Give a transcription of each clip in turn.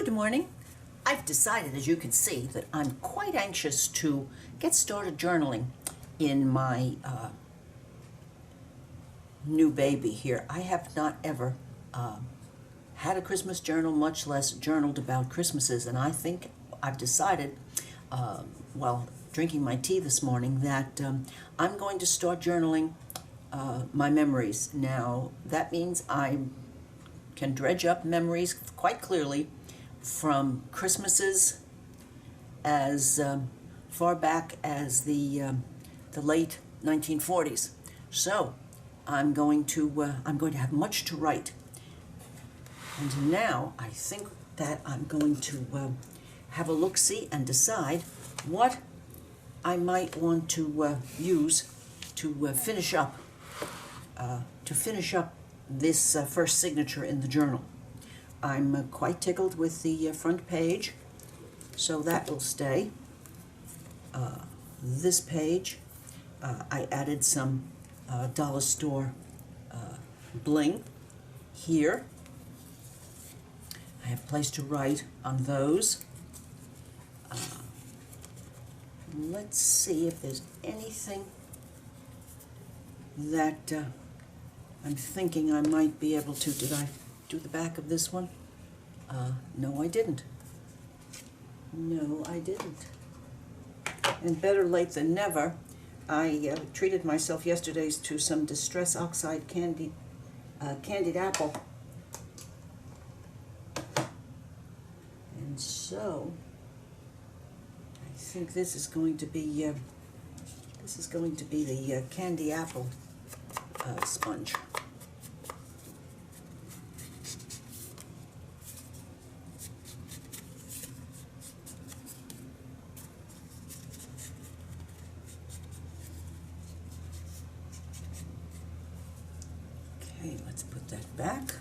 Good morning. I've decided, as you can see, that I'm quite anxious to get started journaling in my new baby here. I have not ever had a Christmas journal, much less journaled about Christmases, and I think I've decided, while drinking my tea this morning, that I'm going to start journaling my memories. Now, that means I can dredge up memories quite clearly from Christmases as far back as the late 1940s. So I'm going to have much to write. And now I think that I'm going to have a look-see and decide what I might want to use to finish up this first signature in the journal. I'm quite tickled with the front page, so that will stay. This page, I added some dollar store bling here. I have a place to write on those. Let's see if there's anything that I'm thinking I might be able to. Did I do the back of this one? No, I didn't. No, I didn't. And better late than never, I treated myself yesterday to some Distress Oxide candied apple. And so, I think this is going to be the candy apple sponge. Okay, let's put that back.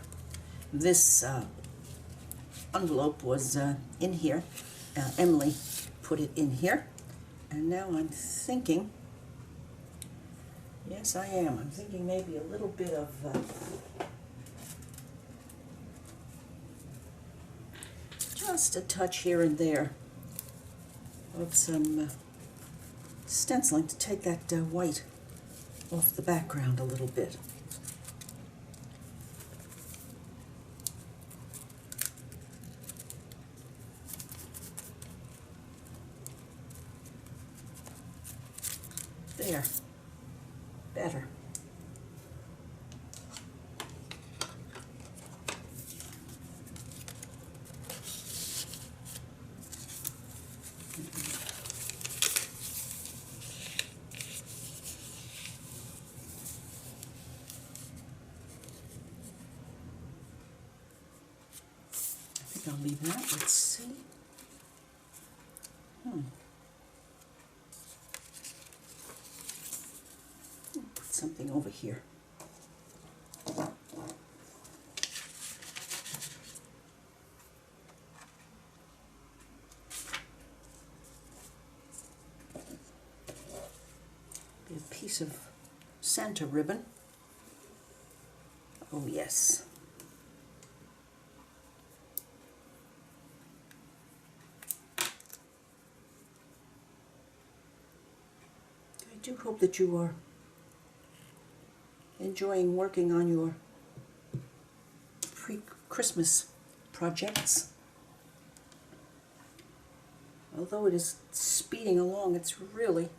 This envelope was in here. Emily put it in here. And now I'm thinking, yes I am, I'm thinking maybe a little bit of just a touch here and there of some stenciling to take that white off the background a little bit. There. Better. I think I'll leave that. Let's see. Something over here. Be a piece of Santa ribbon. Oh yes. I do hope that you are enjoying working on your pre-Christmas projects. Although it is speeding along, it's really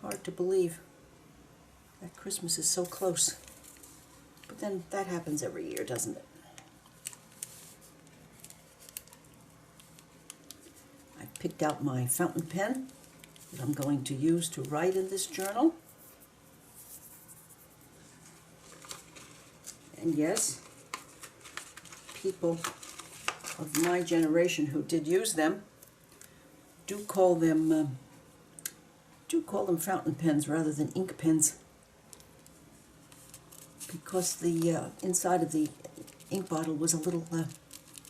hard to believe that Christmas is so close. But then that happens every year, doesn't it? I picked out my fountain pen that I'm going to use to write in this journal. And yes, people of my generation who did use them do call them fountain pens rather than ink pens, because the inside of the ink bottle was a little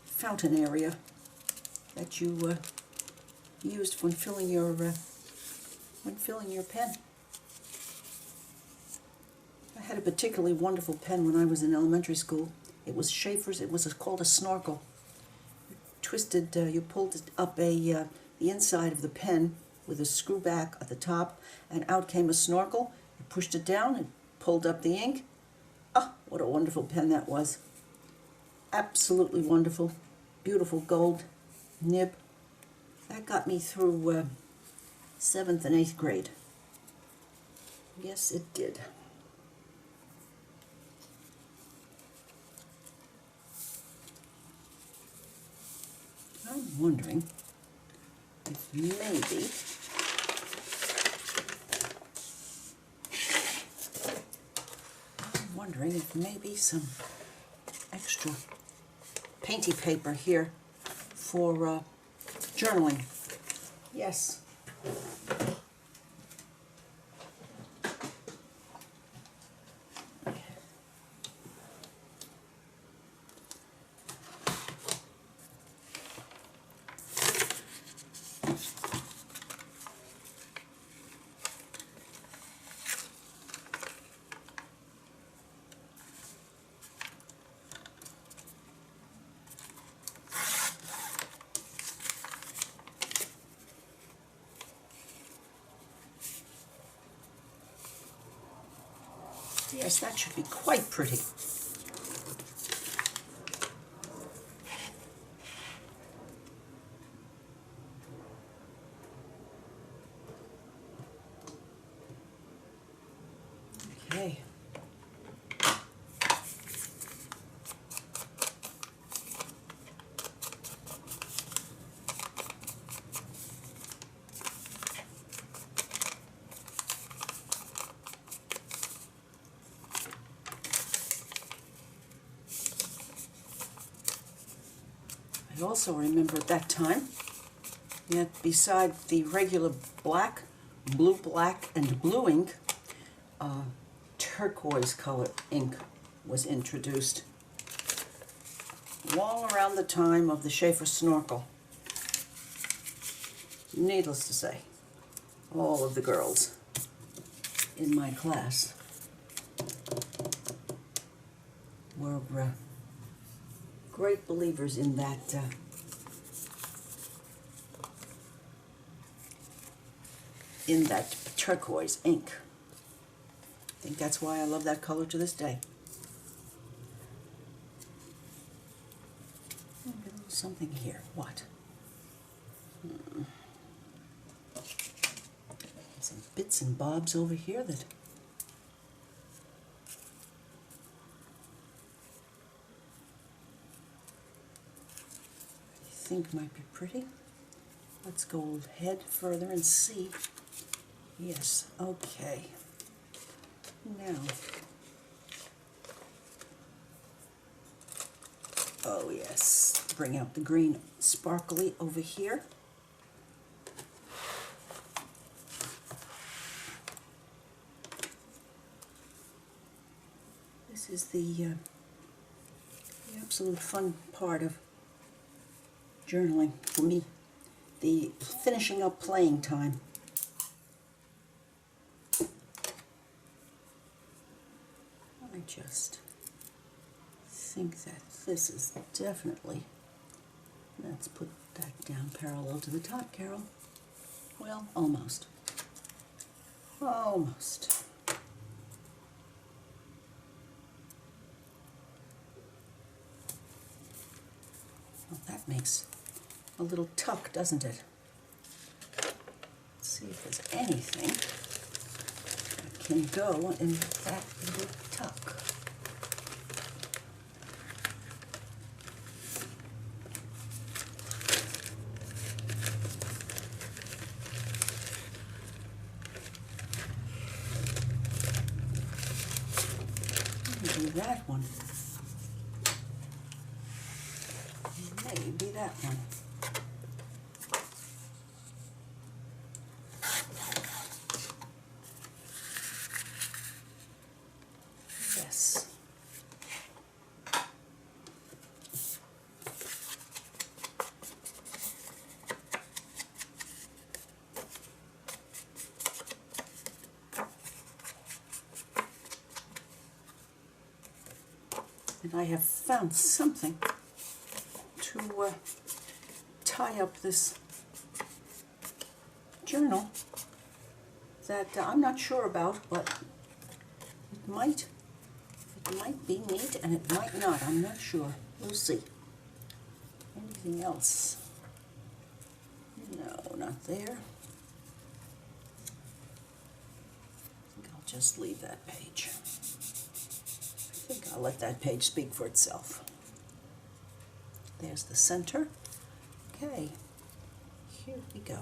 fountain area that you used when filling your pen. I had a particularly wonderful pen when I was in elementary school. It was Schaefer's. It was called a Snorkel. twisted, you pulled it up the inside of the pen with a screw back at the top, and out came a snorkel. You pushed it down and pulled up the ink. Ah, what a wonderful pen that was. Absolutely wonderful. Beautiful gold nib. That got me through 7th and 8th grade. Yes, it did. I'm wondering if maybe some extra painty paper here for journaling. Yes. Yes, that should be quite pretty. Okay. I also remember at that time that beside the regular black, blue black, and blue ink, turquoise color ink was introduced long around the time of the Sheaffer Snorkel. Needless to say, all of the girls in my class were great believers in that turquoise ink. I think that's why I love that color to this day. Oh, a little something here. What? Some bits and bobs over here that I think might be pretty. Let's go ahead further and see. Yes, okay. Now, oh yes, bring out the green sparkly over here. This is the absolute fun part of journaling for me, the finishing up playing time. I just think that this is definitely, let's put that down parallel to the top, Carol. Well, almost. Almost. Well, that makes a little tuck, doesn't it? Let's see if there's anything that can go in that little tuck. Maybe that one. Maybe that one. Yes. And I have found something to tie up this journal that I'm not sure about, but it might be neat and it might not. I'm not sure. We'll see. Anything else? No, not there. I think I'll just leave that page. I think I'll let that page speak for itself. There's the center. Okay, here we go.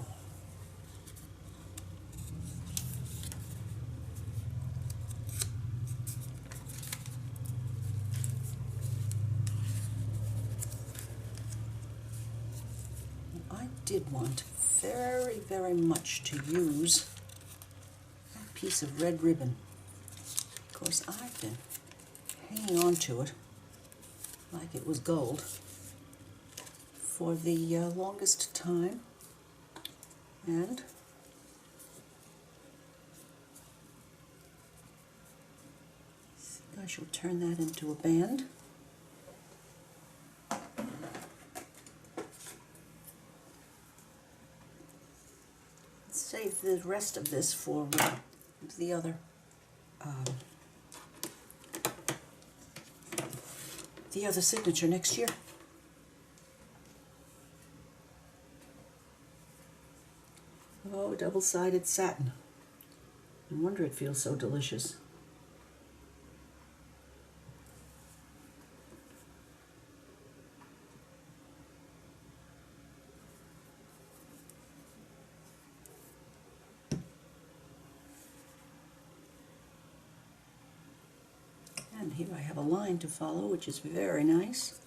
I did want very, very much to use a piece of red ribbon. Of course, I've been hanging on to it like it was gold for the longest time, and I shall turn that into a band. Save the rest of this for the other signature next year. Oh, double-sided satin. No wonder it feels so delicious. And here I have a line to follow, which is very nice.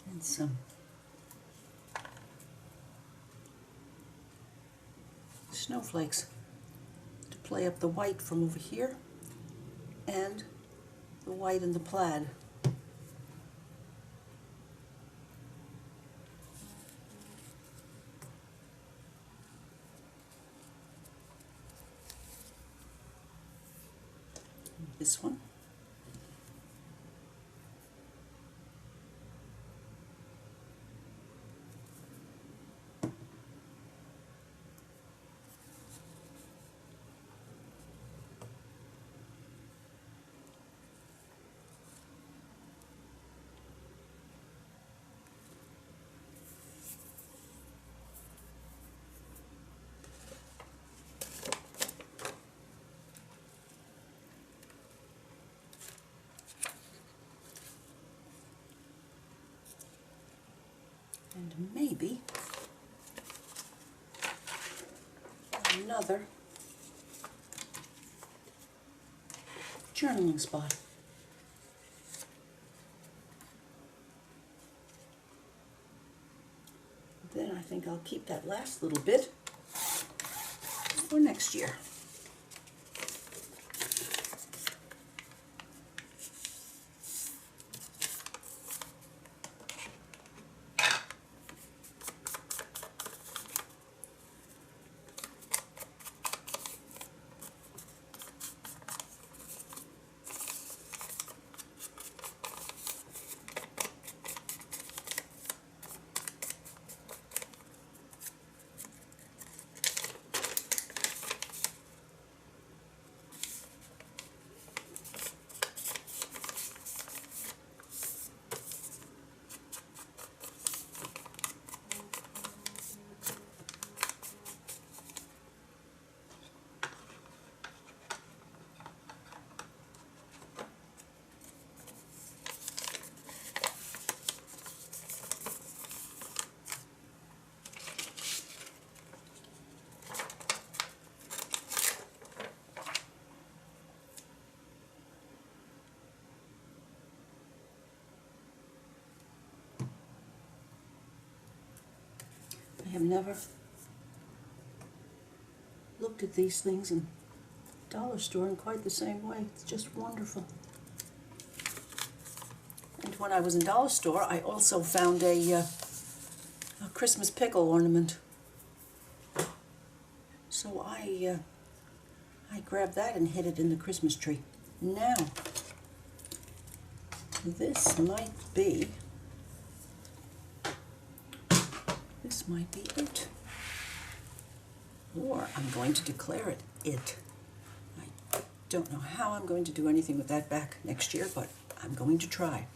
And some snowflakes to play up the white from over here and the white in the plaid. This one. And maybe another journaling spot. Then I think I'll keep that last little bit for next year. I have never looked at these things and dollar store in quite the same way. It's just wonderful. And when I was in dollar store, I also found a Christmas pickle ornament. So I grabbed that and hid it in the Christmas tree. Now, this might be it. Or I'm going to declare it it. I don't know how I'm going to do anything with that back next year, but I'm going to try.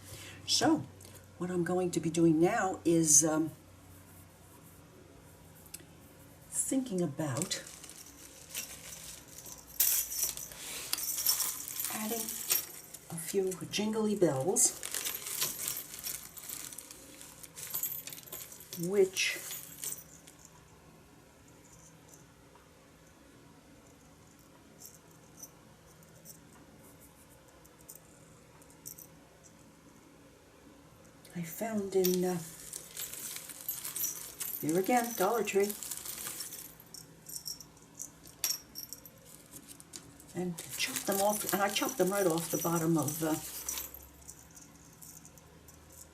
So, what I'm going to be doing now is thinking about adding a few jingly bells, which I found in, here again, Dollar Tree. And chop them off, and I chopped them right off the bottom of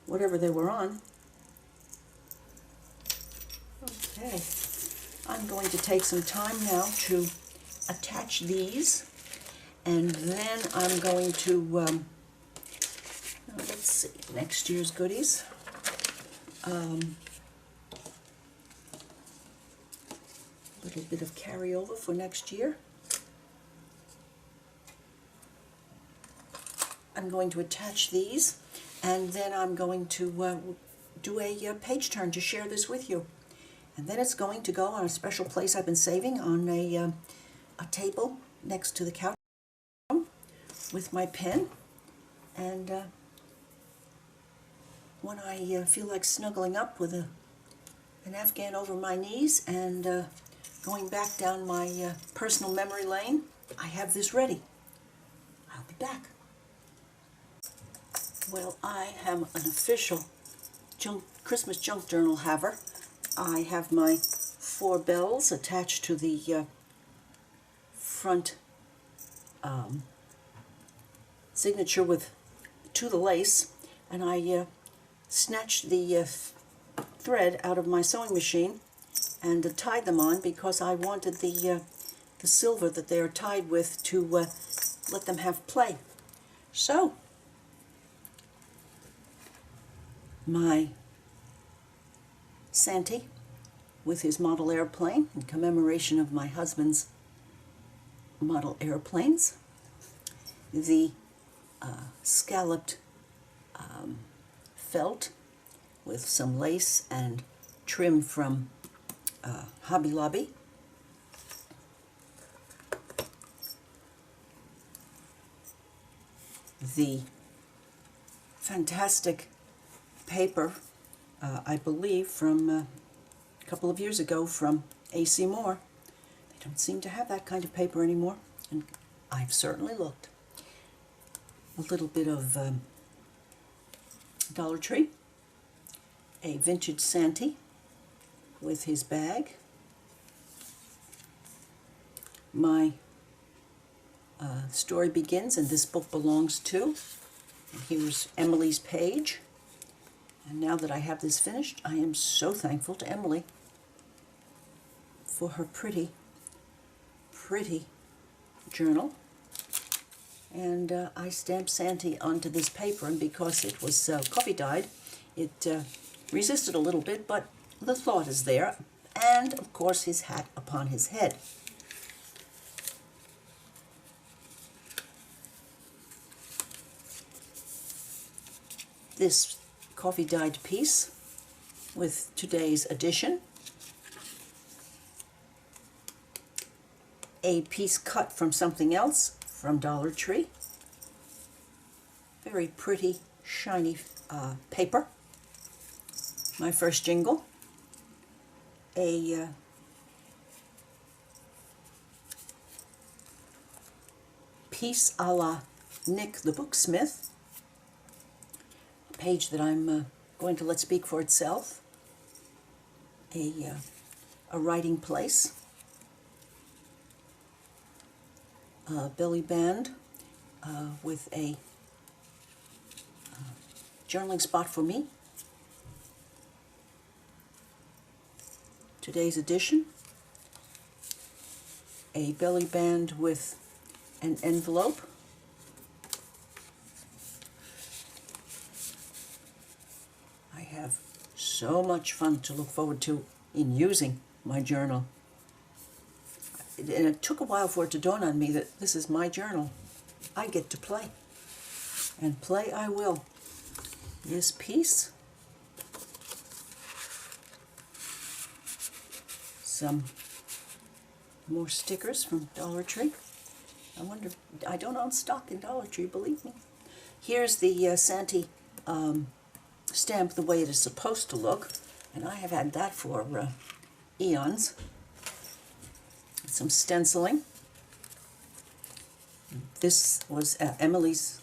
whatever they were on. Okay, I'm going to take some time now to attach these, and then I'm going to, let's see, next year's goodies. A little bit of carryover for next year. I'm going to attach these, and then I'm going to do a page turn to share this with you. And then it's going to go on a special place I've been saving on a table next to the couch with my pen. And when I feel like snuggling up with an Afghan over my knees and going back down my personal memory lane, I have this ready. I'll be back. Well, I am an official Christmas junk journal haver. I have my 4 bells attached to the front signature to the lace, and I snatched the thread out of my sewing machine and tied them on because I wanted the silver that they are tied with to let them have play. So, my Santa with his model airplane in commemoration of my husband's model airplanes, the scalloped felt with some lace and trim from Hobby Lobby, the fantastic paper, I believe from a couple of years ago from A.C. Moore. They don't seem to have that kind of paper anymore, and I've certainly looked. A little bit of Dollar Tree, a vintage Santa with his bag, my story begins, and this book belongs to. And here's Emily's page. And now that I have this finished, I am so thankful to Emily for her pretty, pretty journal. And I stamped Santa onto this paper, and because it was coffee dyed, it resisted a little bit, but the thought is there. And, of course, his hat upon his head. This coffee dyed piece with today's edition, a piece cut from something else from Dollar Tree, very pretty shiny paper, my first jingle, a piece a la Nick the Booksmith, page that I'm going to let speak for itself, a writing place, belly band with a journaling spot for me. Today's edition, a belly band with an envelope. I have so much fun to look forward to in using my journal. And it took a while for it to dawn on me that this is my journal. I get to play. And play I will. This piece, some more stickers from Dollar Tree. I don't own stock in Dollar Tree, believe me. Here's the Santee stamp the way it is supposed to look, and I have had that for eons. Some stenciling. This was Emily's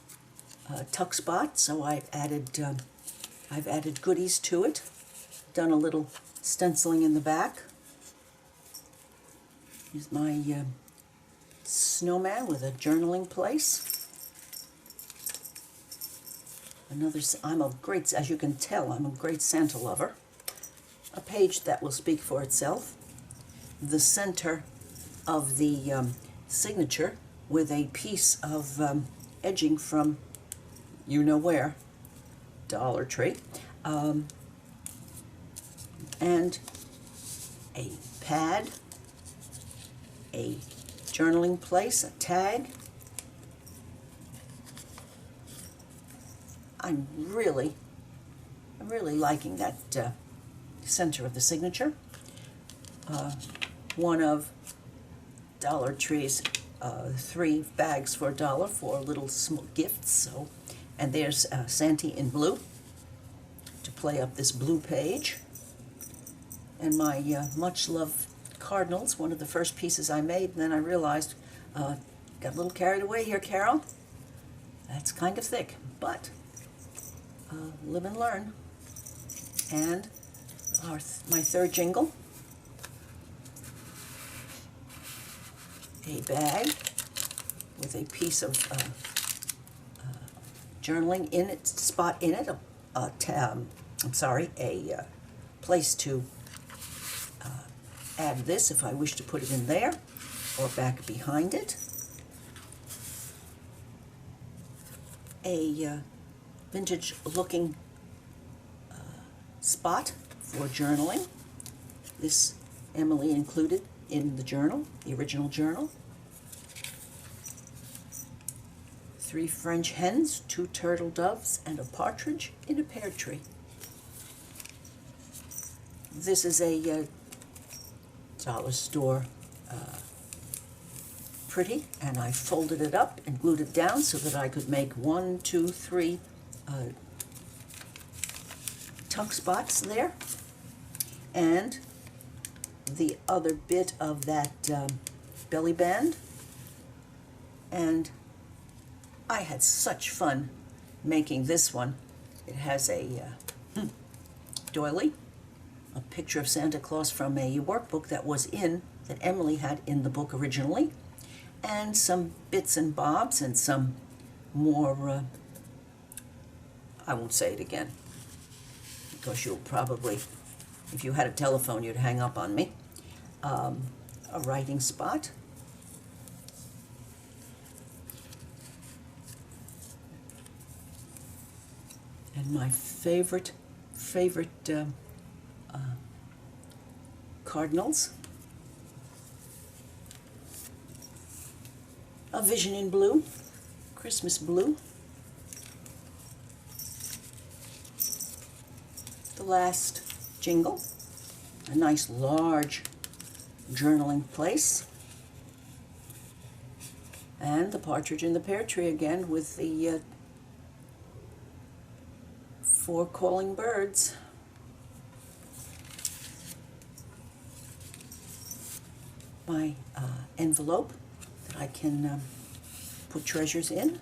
tuck spot, so I've added goodies to it. Done a little stenciling in the back. Here's my snowman with a journaling place. As you can tell, I'm a great Santa lover. A page that will speak for itself. The center of the signature with a piece of edging from you know where, Dollar Tree, and a pad, a journaling place, a tag. I'm really liking that center of the signature. One of Dollar Tree's 3 bags for $1 for little gifts. So, and there's Santee in blue to play up this blue page. And my much loved Cardinals, one of the first pieces I made, and then I realized, got a little carried away here, Carol. That's kind of thick, but live and learn. And my third jingle, a bag with a piece of journaling in it, spot in it, a place to add this if I wish to put it in there or back behind it. A vintage looking spot for journaling. This Emily included in the journal, the original journal. 3 French hens, 2 turtle doves, and a partridge in a pear tree. This is a dollar store pretty, and I folded it up and glued it down so that I could make 1, 2, 3 tuck spots there. And the other bit of that belly band. And I had such fun making this one. It has a doily, a picture of Santa Claus from a workbook that Emily had in the book originally, and some bits and bobs and some more, I won't say it again, because you'll probably, if you had a telephone, you'd hang up on me. A writing spot. And my favorite Cardinals. A vision in blue, Christmas blue. The last jingle, a nice large journaling place. And the partridge in the pear tree again with the 4 calling birds. My envelope that I can put treasures in.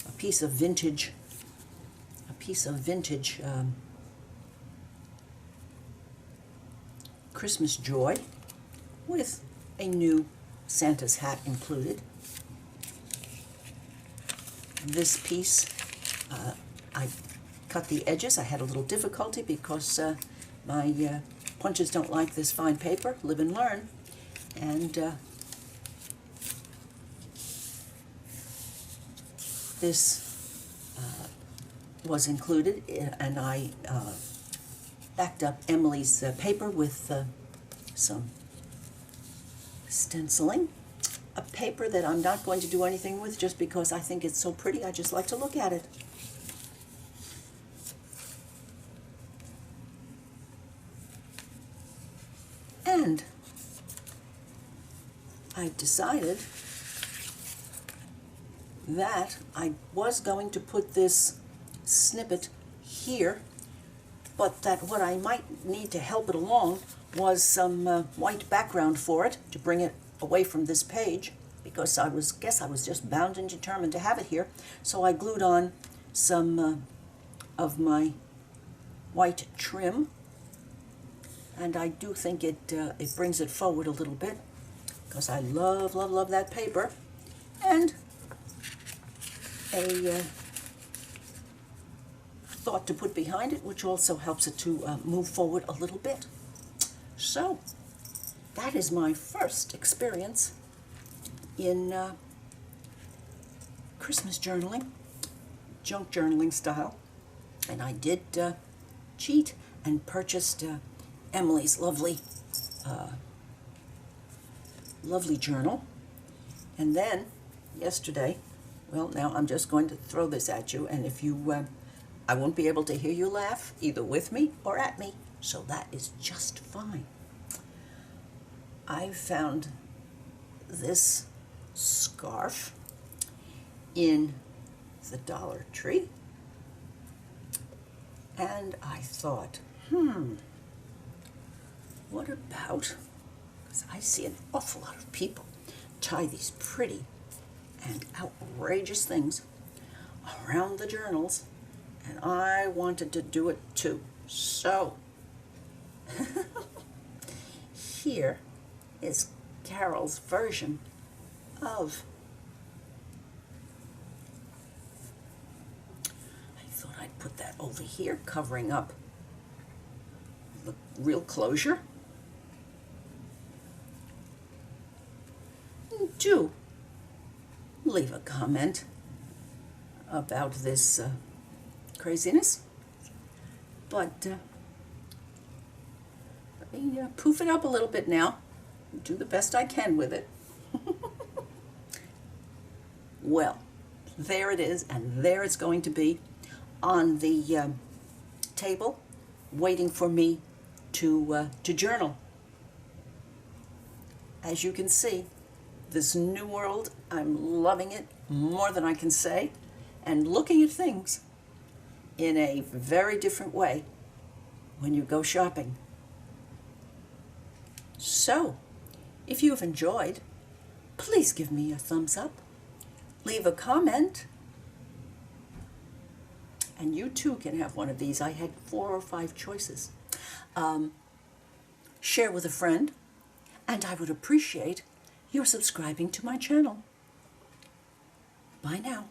A piece of vintage Christmas joy with a new Santa's hat included. this piece, I cut the edges. I had a little difficulty because my punches don't like this fine paper. Live and learn. And this was included, and I backed up Emily's paper with some stenciling. A paper that I'm not going to do anything with just because I think it's so pretty. I just like to look at it. And I decided that I was going to put this snippet here, but that what I might need to help it along was some white background for it to bring it away from this page, because I guess I was just bound and determined to have it here. So I glued on some of my white trim, and I do think it brings it forward a little bit, because I love, love, love that paper. And a thought to put behind it, which also helps it to move forward a little bit. So that is my first experience in Christmas journaling, junk journaling style. And I did cheat and purchased Emily's lovely journal. And then yesterday, well, now I'm just going to throw this at you, and if you, I won't be able to hear you laugh either with me or at me, so that is just fine. I found this scarf in the Dollar Tree, and I thought, what about, because I see an awful lot of people tie these pretty and outrageous things around the journals, and I wanted to do it too. So here is Carol's version of, I thought I'd put that over here, covering up the real closure. Do leave a comment about this craziness, but let me poof it up a little bit now, do the best I can with it. Well, there it is, and there it's going to be on the table, waiting for me to journal. As you can see, this new world, I'm loving it more than I can say, and looking at things in a very different way when you go shopping. So, if you've enjoyed, please give me a thumbs up, leave a comment, and you too can have one of these. I had 4 or 5 choices. Share with a friend, and I would appreciate your subscribing to my channel. Bye now.